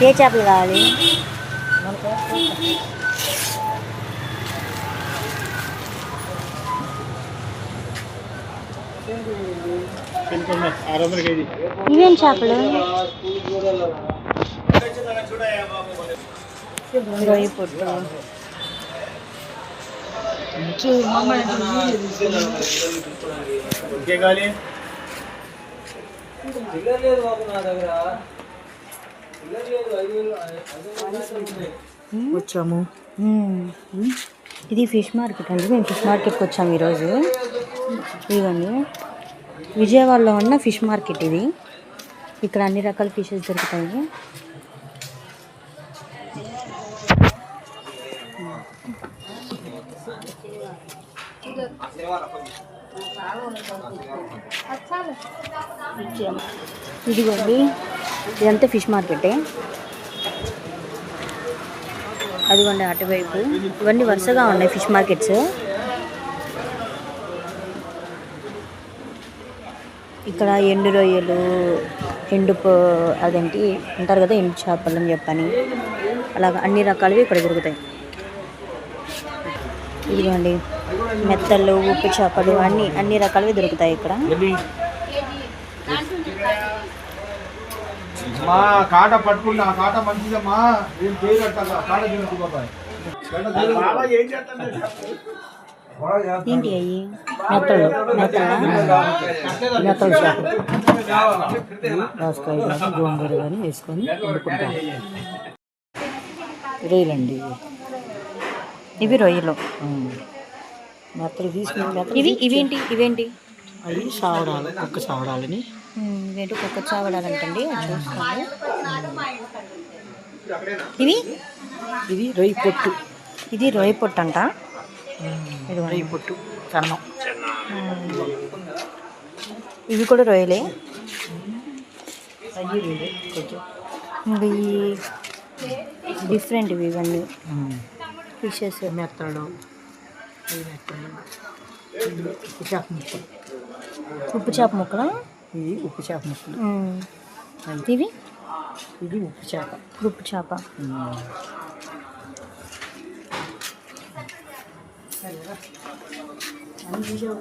ఏ చేపలు కావాలి? ఇవేం చేపలు? రొయ్య పొట్టు. వచ్చాము. ఇది ఫిష్ మార్కెట్ అండి. మేము ఫిష్ మార్కెట్కి వచ్చాము ఈరోజు. ఇదిగోండి, విజయవాడలో ఉన్న ఫిష్ మార్కెట్ ఇది. ఇక్కడ అన్ని రకాల ఫిషెస్ దొరుకుతాయి. ఇదిగోండి, ఇదంతా ఫిష్ మార్కెటే. అదిగోండి అటువైపు ఇవన్నీ వరుసగా ఉన్నాయి ఫిష్ మార్కెట్స్. ఇక్కడ ఎండు రొయ్యలు, అదేంటి అంటారు కదా, ఎండు చేపలు అని చెప్పని, అలాగ అన్ని రకాలవి ఇక్కడ దొరుకుతాయి. ఇదిగోండి మెత్తలు, ఉప్పు చేపలు, అన్ని రకాలవి దొరుకుతాయి ఇక్కడ. కాట పట్టుకుంటా, కాట మంచిదమ్మా. ఏంటి అయ్యి? మెత్తలు చేపలు, దోసకాయ కానీ గోంగూర కానీ వేసుకొని వండుకుంటాం. రొయ్యలండి ఇవి, రొయ్యలు. మెత్తలు తీసుకుని ఇవేంటి? అవి సావడాలు, కుక్క సావడాలని. ఇవేంటి కుక్క చావడాలంటండి, చూసుకోండి. ఇది రొయ్య పొట్టు. ఇది రొయ్య పొట్టు అంట. ఇది రొయ్య పొట్టు కన్నం. ఇవి కూడా రొయ్యలే. అవి రొయ్యలే కొంచెం. ఇవి డిఫరెంట్ ఇవన్నీ ఫిషెస్. మెత్తలు, ఉప్పు చేప ముక్కలు. ఉప్పు చేప ముక్కలు. ఇది ఉప్పు చేప ముక్కలు. ఇది ఉప్పు చేప.